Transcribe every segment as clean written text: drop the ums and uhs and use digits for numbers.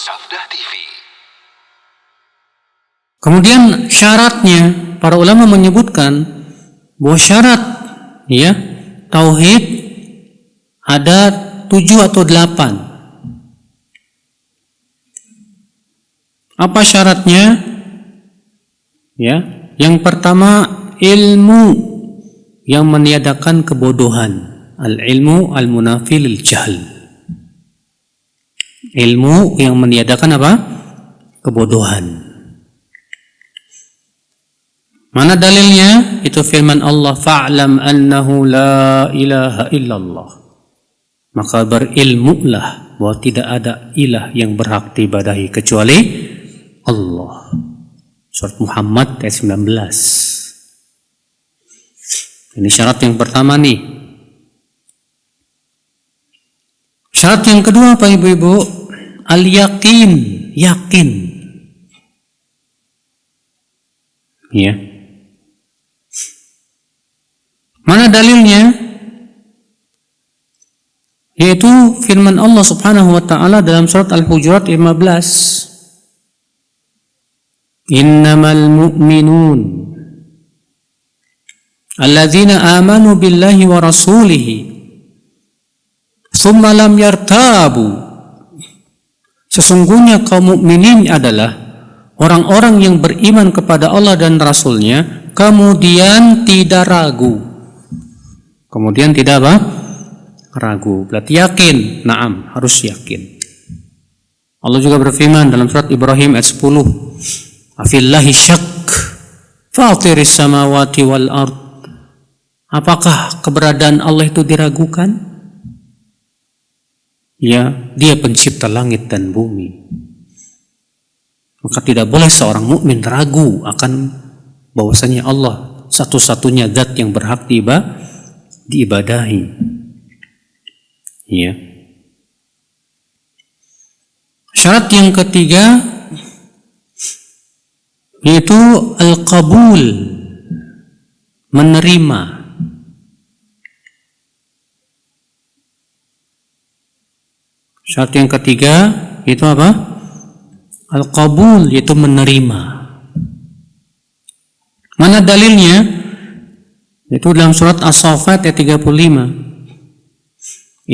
Sabda TV. Kemudian syaratnya, para ulama menyebutkan bahwa syarat tauhid ada 7 atau 8. Apa syaratnya? Yang pertama, ilmu yang meniadakan kebodohan. Al-ilmu al-munafi lil jahl. Ilmu yang meniadakan apa? Kebodohan. Mana dalilnya? Itu firman Allah, fa'lam annahu la ilaha illallah. Maka berilmulah bahwa tidak ada ilah yang berhak diibadahi kecuali Allah. Surat Muhammad ayat 19. Ini syarat yang pertama nih. Syarat yang kedua apa ibu-ibu? Al-yakin, yakin. Mana dalilnya? Yaitu firman Allah Subhanahu wa taala dalam surat Al-Hujurat 15. Innamal mu'minun alladzina amanu billahi wa rasulihi tsumma lam yartabu. Sesungguhnya kaum mukminin adalah orang-orang yang beriman kepada Allah dan Rasulnya, kemudian tidak ragu. Kemudian tidak apa? Ragu. Berarti yakin. Naam, harus yakin. Allah juga berfirman dalam surat Ibrahim ayat 10. Afillahi syak fatiris samawati wal ard. Apakah keberadaan Allah itu diragukan? Ya, dia pencipta langit dan bumi. Maka tidak boleh seorang mukmin ragu akan bahwasanya Allah satu-satunya zat yang berhak diibadahi. Ya. Syarat yang ketiga yaitu al-qabul, menerima. Syarat yang ketiga itu apa? Al-qabul, yaitu menerima. Mana dalilnya? Itu dalam surat As-Saffat ayat 35.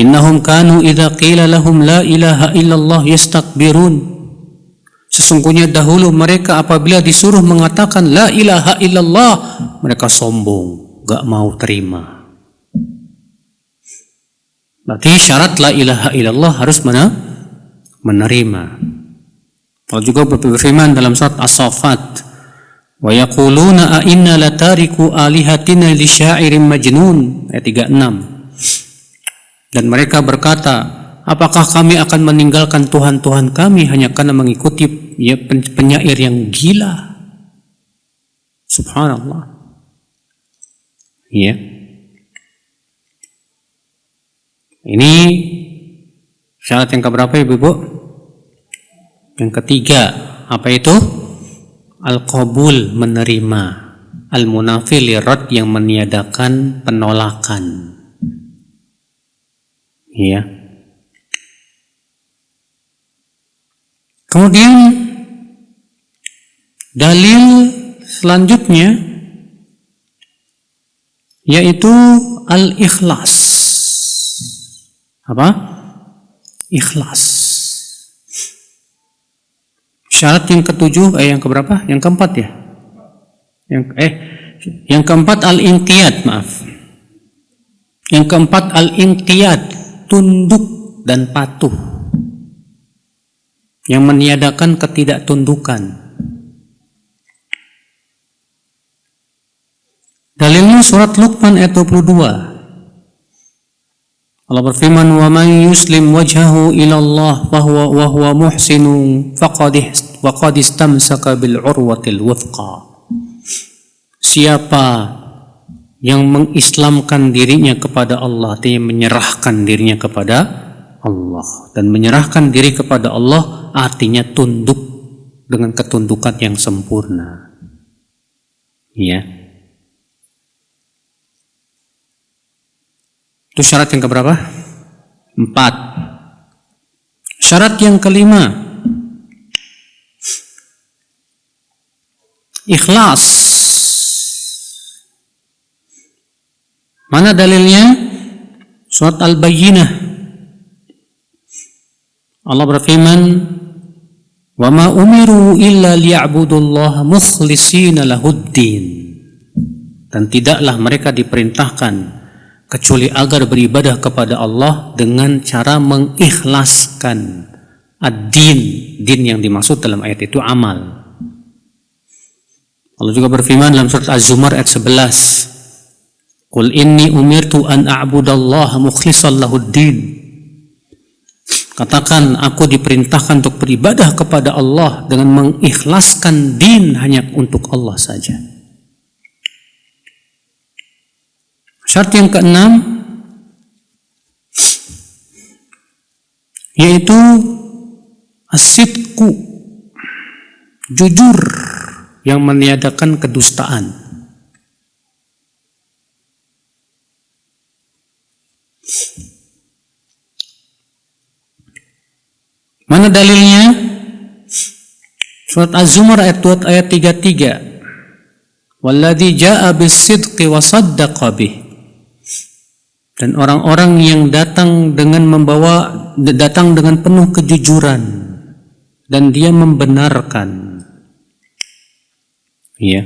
Innahum kanu idza qila lahum la ilaha illallah yastakbirun. Sesungguhnya dahulu mereka apabila disuruh mengatakan la ilaha illallah, mereka sombong, gak mau terima. Berarti syarat la ilaha illallah harus menerima. Allah juga berfirman dalam surat As-Saffat, wa yaquluna a inna latariku alihatina li syairin majnun, ayat 36. Dan mereka berkata, apakah kami akan meninggalkan Tuhan-Tuhan kami hanya karena mengikuti penyair yang gila? Subhanallah. Ini syarat yang keberapa ibu-ibu? Yang ketiga, apa itu? Al-qabul, menerima. Al-munafi lirad, yang meniadakan penolakan. Kemudian dalil selanjutnya yaitu al-ikhlas. Apa? Ikhlas. Syarat yang ketujuh, yang keberapa? Yang keempat ya? Yang keempat al-inqiyad, maaf. Yang keempat al-inqiyad, tunduk dan patuh. Yang meniadakan ketidaktundukan. Dalilnya surat Luqman ayat 22. Allah berfirman, wa man yuslim wajhahu ila Allah wa huwa muhsinun faqad istamsaka bil urwatil wuthqa. Siapa yang mengislamkan dirinya kepada Allah, artinya menyerahkan dirinya kepada Allah, dan menyerahkan diri kepada Allah artinya tunduk dengan ketundukan yang sempurna. Itu syarat yang keberapa? 4. Syarat yang kelima, Ikhlas. Mana dalilnya? Surat Al-Bayyinah. Allah berfirman, "Wa ma umiru illa liya'budullaha mukhlishina lahuddin." Dan tidaklah mereka diperintahkan kecuali agar beribadah kepada Allah dengan cara mengikhlaskan ad-din. Din yang dimaksud dalam ayat itu amal. Allah juga berfirman dalam surat Az-Zumar ayat 11, "Qul inni umirtu an a'budallaha mukhlishan lahuddin." Katakan, aku diperintahkan untuk beribadah kepada Allah dengan mengikhlaskan din hanya untuk Allah saja. Syarat yang keenam yaitu as-sidqu, jujur yang meniadakan kedustaan. Mana dalilnya? Surat Az-Zumar ayat 33. "Walladzi jaa'a bis-sidqi wa saddaqa bih." Dan orang-orang yang datang dengan penuh kejujuran dan dia membenarkan. Ya.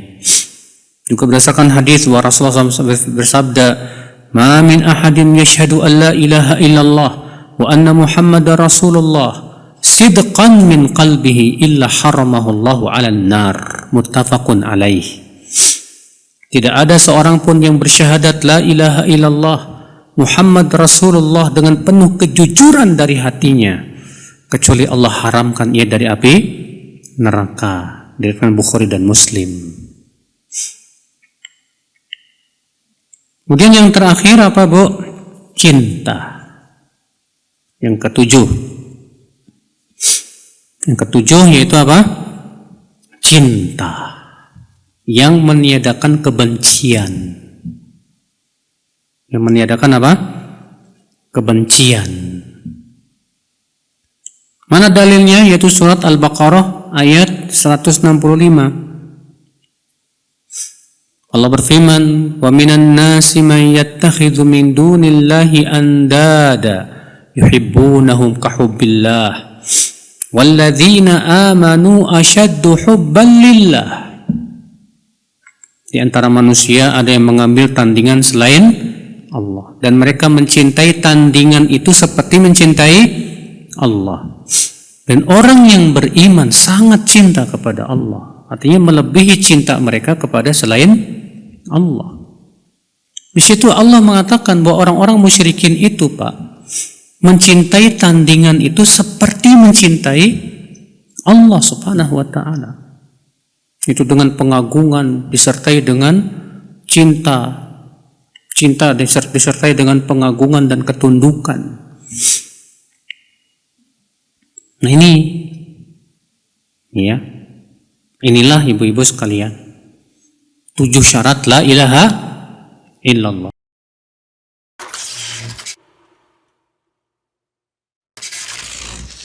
Juga berdasarkan hadis bahwa Rasulullah SAW bersabda, "Ma min ahadin yashhadu an la ilaha illallah wa anna Muhammadar Rasulullah sidqan min qalbihi illa haramahu Allahu 'alan nar." Muttafaqun alaih. Tidak ada seorang pun yang bersyahadat la ilaha illallah Muhammad Rasulullah dengan penuh kejujuran dari hatinya kecuali Allah haramkan ia dari api neraka. Diriwayatkan Bukhari dan Muslim. Kemudian yang terakhir apa, Bu? Cinta. Yang ketujuh. Yang ketujuh yaitu apa? Cinta yang meniadakan kebencian. Yang meniadakan apa? Kebencian. Mana dalilnya? Yaitu surat Al-Baqarah ayat 165. Allah berfirman, "Wa minan nasi man yattakhidhu min dunillahi andada yuhibbunahum ka hubbillah walladzina amanu asyaddu hubban lillah." Di antara manusia ada yang mengambil tandingan selain Allah dan mereka mencintai tandingan itu seperti mencintai Allah. Dan orang yang beriman sangat cinta kepada Allah, artinya melebihi cinta mereka kepada selain Allah. Di situ Allah mengatakan bahwa orang-orang musyrikin itu, Pak, mencintai tandingan itu seperti mencintai Allah Subhanahu wa taala. Itu dengan pengagungan disertai dengan cinta disertai dengan pengagungan dan ketundukan. Nah ini, ya, inilah ibu-ibu sekalian, 7 syarat la ilaha illallah.